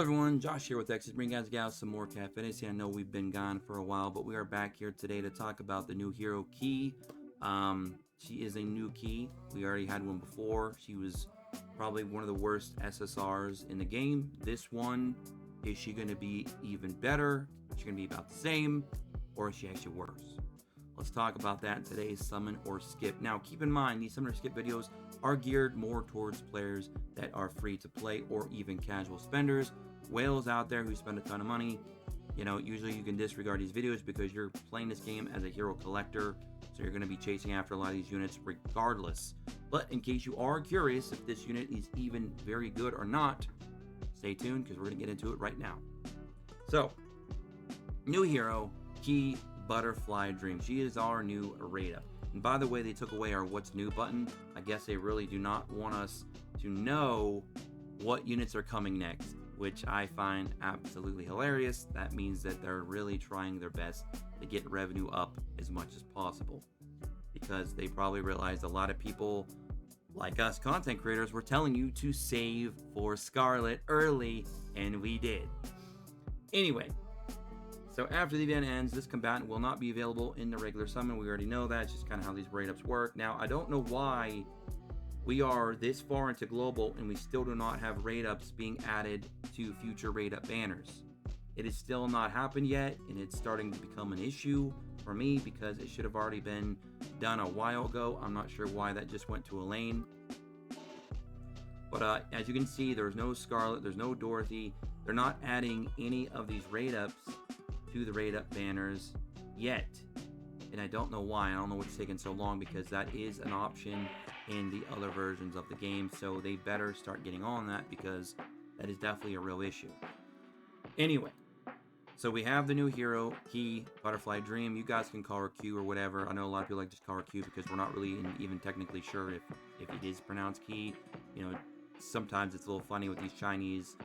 Hello everyone, Josh here with Exit. Bring guys and gals some more Cat Fantasy. I know we've been gone for a while, but we are back here today to talk about the new hero Key. She is a new Key. We already had one before. She was probably one of the worst SSRs in the game. This one, is she going to be even better? Is she going to be about the same? Or is she actually worse? Let's talk about that in today's Summon or Skip. Now, keep in mind, these Summon or Skip videos are geared more towards players that are free to play or even casual spenders. Whales out there who spend a ton of money, usually you can disregard these videos because you're playing this game as a hero collector, so you're going to be chasing after a lot of these units regardless. But in case you are curious if this unit is even very good or not, stay tuned because we're going to get into it right now. So, new hero, Key Butterfly Dream. She is our new raid up. And by the way, they took away our what's new button. I guess they really do not want us to know what units are coming next, which I find absolutely hilarious. That means that they're really trying their best to get revenue up as much as possible, because they probably realized a lot of people like us content creators were telling you to save for Scarlet early, and we did. Anyway, so after the event ends, this combatant will not be available in the regular summon. We already know that. It's just kind of how these raid ups work. Now, I don't know why we are this far into global and we still do not have raid ups being added to future raid up banners. It has still not happened yet, and it's starting to become an issue for me because it should have already been done a while ago. I'm not sure why that just went to Elaine. But as you can see, there's no Scarlet, there's no Dorothy. They're not adding any of these raid ups to the raid up banners yet, and I don't know why. I don't know what's taking so long, because that is an option in the other versions of the game, so they better start getting on that because that is definitely a real issue. Anyway, so we have the new hero, Key Butterfly Dream. You guys can call her Q or whatever. I know a lot of people like to call her Q because we're not really even technically sure if it is pronounced Key. Sometimes it's a little funny with these Chinese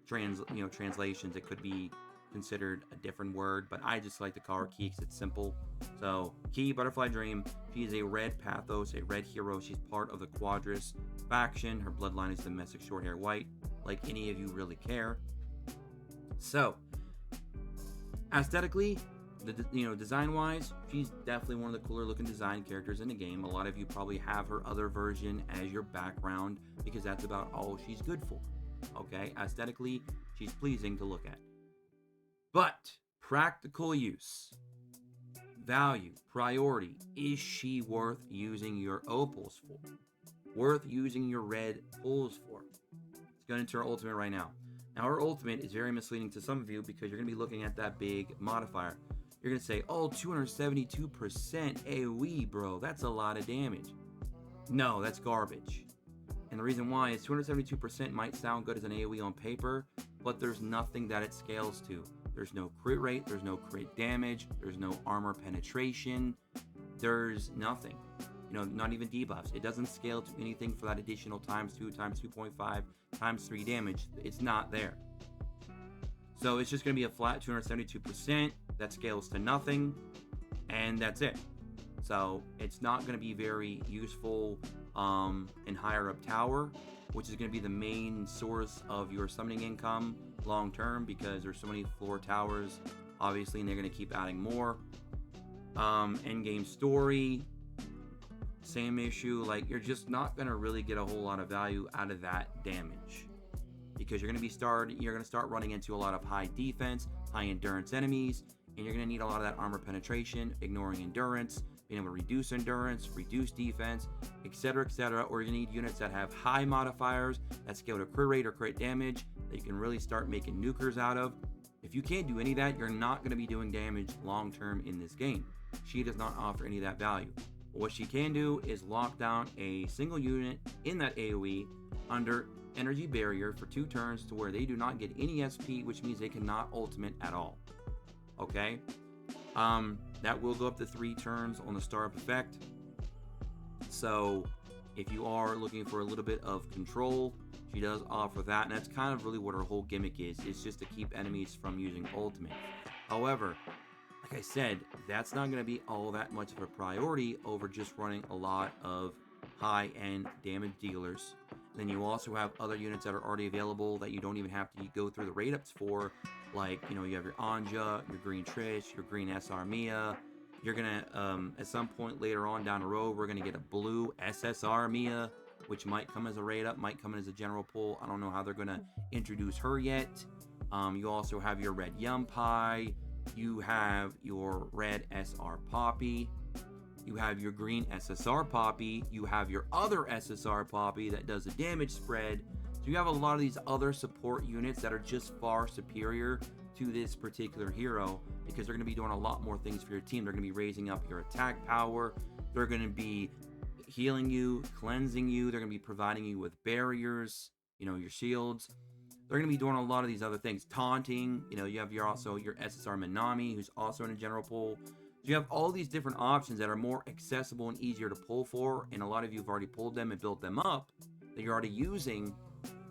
translations. It could be considered a different word, but I just like to call her Key because it's simple. So Key Butterfly Dream, she is a red Pathos, a red hero. She's part of the Quadris faction. Her bloodline is domestic short hair white, like any of you really care. So aesthetically, design wise, she's definitely one of the cooler looking design characters in the game. A lot of you probably have her other version as your background because that's about all she's good for. Okay, aesthetically, she's pleasing to look at. But practical use, value, priority, is she worth using your opals for? Worth using your red pulls for? Let's go into her ultimate right now. Now, her ultimate is very misleading to some of you because you're going to be looking at that big modifier. You're going to say, oh, 272% AoE, bro. That's a lot of damage. No, that's garbage. And the reason why is 272% might sound good as an AoE on paper, but there's nothing that it scales to. There's no crit rate, there's no crit damage, there's no armor penetration, there's nothing. Not even debuffs. It doesn't scale to anything for that additional times 2, times 2.5, times 3 damage. It's not there. So it's just going to be a flat 272% that scales to nothing, and that's it. So it's not going to be very useful in higher up tower, which is going to be the main source of your summoning income long term, because there's so many floor towers, obviously, and they're going to keep adding more. End game story, same issue. Like, you're just not going to really get a whole lot of value out of that damage, because you're going to start running into a lot of high defense, high endurance enemies, and you're going to need a lot of that armor penetration, ignoring endurance, being able to reduce endurance, reduce defense, etc., etc. Or you need units that have high modifiers that scale to crit rate or crit damage that you can really start making nukers out of. If you can't do any of that, you're not going to be doing damage long term in this game. She does not offer any of that value. But what she can do is lock down a single unit in that AoE under energy barrier for 2 turns to where they do not get any SP, which means they cannot ultimate at all. Okay? That will go up to 3 turns on the startup effect. So if you are looking for a little bit of control, she does offer that, and that's kind of really what her whole gimmick is. It's just to keep enemies from using ultimate. However, like I said, that's not going to be all that much of a priority over just running a lot of high-end damage dealers Then you also have other units that are already available that you don't even have to go through the rate ups for. Like, you know, you have your Anja, your green Trish, your green SR Mia. You're gonna, at some point later on down the road, we're gonna get a blue SSR Mia, which might come as a rate up, might come in as a general pull. I don't know how they're gonna introduce her yet. You also have your red Yumpai. You have your red SR Poppy. You have your green SSR Poppy. You have your other SSR Poppy that does a damage spread. So you have a lot of these other support units that are just far superior to this particular hero because they're going to be doing a lot more things for your team. They're going to be raising up your attack power. They're going to be healing you, cleansing you. They're going to be providing you with barriers, you know, your shields. They're going to be doing a lot of these other things. Taunting, you know, you have also your SSR Minami, who's also in a general pull. So you have all these different options that are more accessible and easier to pull for, and a lot of you have already pulled them and built them up that you're already using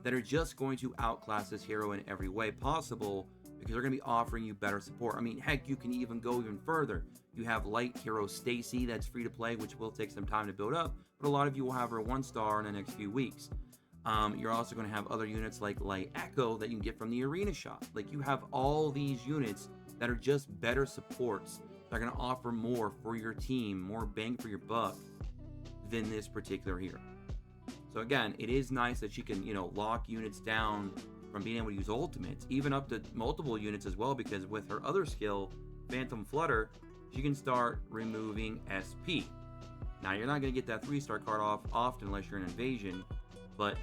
that are just going to outclass this hero in every way possible because they're going to be offering you better support. I mean, heck, you can even go even further. You have light hero Stacy that's free to play, which will take some time to build up, but a lot of you will have her 1-star in the next few weeks. You're also going to have other units like Light Echo that you can get from the arena shop. Like, you have all these units that are just better supports that are going to offer more for your team, more bang for your buck than this particular hero. So again, it is nice that she can, you know, lock units down from being able to use ultimates, even up to multiple units as well, because with her other skill, Phantom Flutter, she can start removing SP. Now, you're not going to get that 3-star card off often unless you're in Invasion, but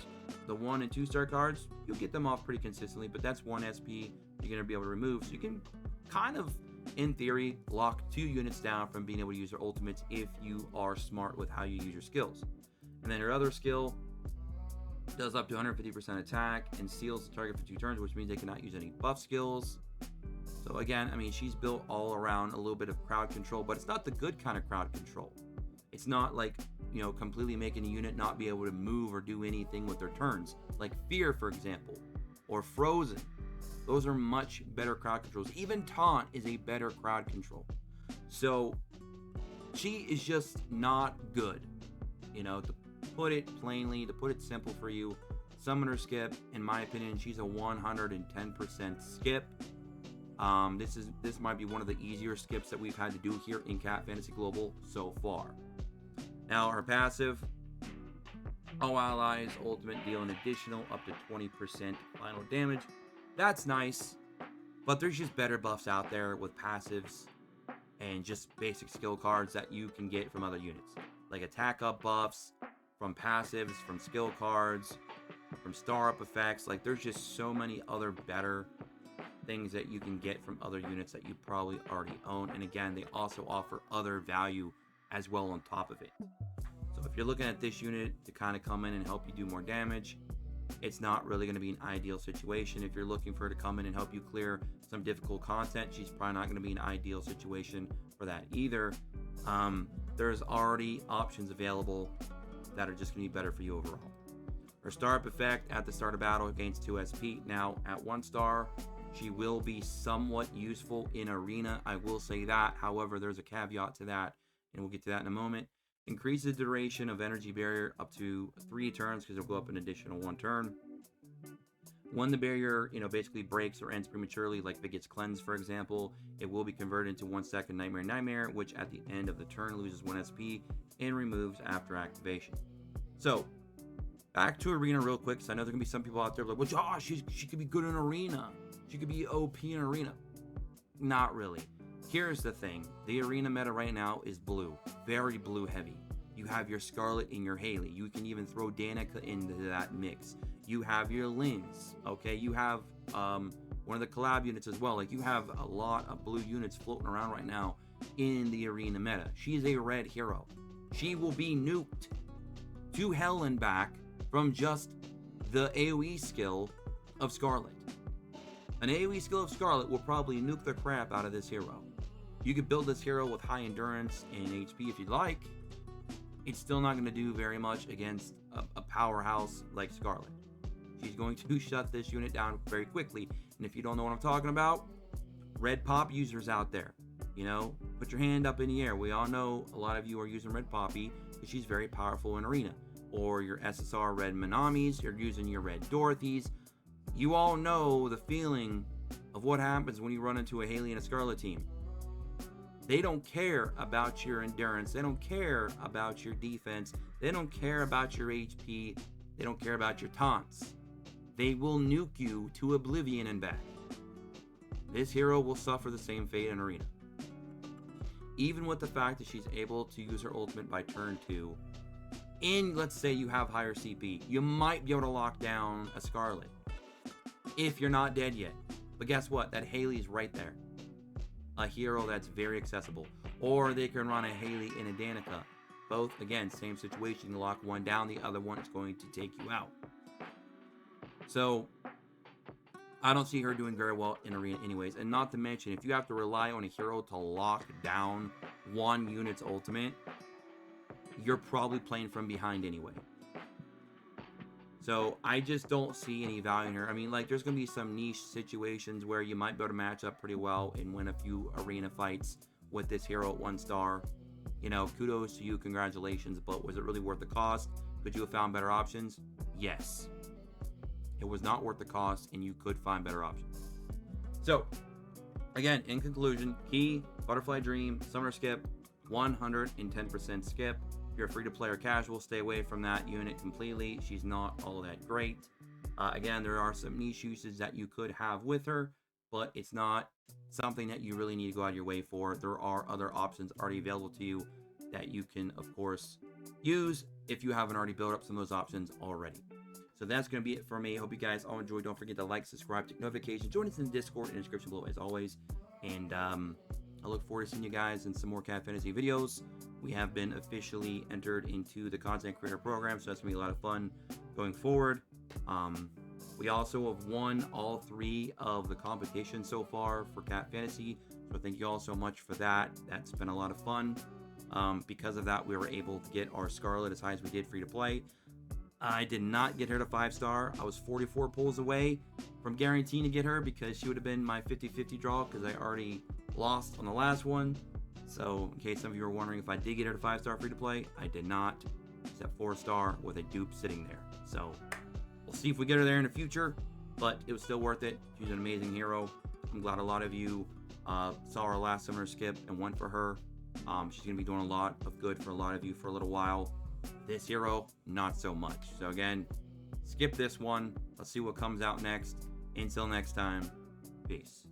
the 1 and 2-star cards, you'll get them off pretty consistently, but that's 1 SP you're going to be able to remove. So you can kind of, in theory, lock 2 units down from being able to use their ultimates if you are smart with how you use your skills. And then her other skill does up to 150% attack and seals the target for 2 turns, which means they cannot use any buff skills. So again, I mean, she's built all around a little bit of crowd control, but it's not the good kind of crowd control. It's not like, you know, completely making a unit not be able to move or do anything with their turns. Like Fear, for example, or Frozen. Those are much better crowd controls. Even Taunt is a better crowd control. So she is just not good. You know, to put it plainly, to put it simple for you, Summoner Skip, in my opinion, she's a 110% skip. This might be one of the easier skips that we've had to do here in Cat Fantasy Global so far. Now, her passive, all allies ultimate deal an additional up to 20% final damage. That's nice, but there's just better buffs out there with passives and just basic skill cards that you can get from other units, like attack up buffs from passives, from skill cards, from star up effects. Like, there's just so many other better things that you can get from other units that you probably already own. And again, they also offer other value as well on top of it. So if you're looking at this unit to kind of come in and help you do more damage, it's not really going to be an ideal situation. If you're looking for her to come in and help you clear some difficult content, she's probably not going to be an ideal situation for that either. There's already options available that are just going to be better for you overall. Her star up effect at the start of battle gains 2 SP. Now, at 1 star, she will be somewhat useful in arena. I will say that. However, there's a caveat to that, and we'll get to that in a moment. Increases the duration of energy barrier up to 3 turns because it'll go up an additional 1 turn. When the barrier, you know, basically breaks or ends prematurely, like if it gets cleansed, for example, it will be converted into 1 second Nightmare, which at the end of the turn loses 1 SP and removes after activation. So, back to arena real quick, because I know there can be some people out there like, well, Josh, she could be good in arena. She could be OP in arena. Not really. Here's the thing. The arena meta right now is blue. Very blue heavy. You have your Scarlet and your Haley. You can even throw Danica into that mix. You have your Lins. Okay, you have one of the collab units as well. Like, you have a lot of blue units floating around right now in the arena meta. She's a red hero. She will be nuked to hell and back from just the AoE skill of Scarlet. An AoE skill of Scarlet will probably nuke the crap out of this hero. You could build this hero with high endurance and HP if you'd like. It's still not going to do very much against a powerhouse like Scarlet. She's going to shut this unit down very quickly. And if you don't know what I'm talking about, Red Pop users out there, you know, put your hand up in the air. We all know a lot of you are using Red Poppy because she's very powerful in arena. or your SSR red Manamis, you're using your red Dorothys. You all know the feeling of what happens when you run into a Haley and a Scarlet team. They don't care about your endurance. They don't care about your defense. They don't care about your HP. They don't care about your taunts. They will nuke you to oblivion and back. This hero will suffer the same fate in Arena. Even with the fact that she's able to use her ultimate by turn 2, let's say you have higher CP, you might be able to lock down a Scarlet if you're not dead yet. But guess what? That Haley's right there. A hero that's very accessible. Or they can run a Haley and a Danica. Both, again, same situation. You lock one down, the other one is going to take you out. So, I don't see her doing very well in Arena anyways. And not to mention, if you have to rely on a hero to lock down one unit's ultimate, you're probably playing from behind anyway. So I just don't see any value in her. I mean, like, there's going to be some niche situations where you might be able to match up pretty well and win a few arena fights with this hero at 1 star. You know, kudos to you, congratulations, but was it really worth the cost? Could you have found better options? Yes. It was not worth the cost, and you could find better options. So, again, in conclusion, Key, Butterfly Dream, Summoner Skip, 110% skip. If you're a free-to-play or casual, stay away from that unit completely. She's not all that great. Again, there are some niche uses that you could have with her, but it's not something that you really need to go out of your way for. There are other options already available to you that you can, of course, use if you haven't already built up some of those options already. So that's going to be it for me. Hope you guys all enjoyed. Don't forget to like, subscribe, check notifications. Join us in the Discord in the description below as always. And I look forward to seeing you guys in some more Cat Fantasy videos. We have been officially entered into the content creator program, so that's going to be a lot of fun going forward. We also have won all 3 of the competitions so far for Cat Fantasy. So thank you all so much for that. That's been a lot of fun. Because of that, we were able to get our Scarlet as high as we did free to play. I did not get her to 5-star. I was 44 pulls away from guaranteeing to get her because she would have been my 50-50 draw because I already lost on the last one. So in case some of you were wondering if I did get her to 5-star free to play, I did not. She's at 4-star with a dupe sitting there. So we'll see if we get her there in the future, but it was still worth it. She's an amazing hero. I'm glad a lot of you saw our last Summoner Skip and went for her. She's going to be doing a lot of good for a lot of you for a little while. This hero, not so much. So again, skip this one. Let's see what comes out next. Until next time, peace.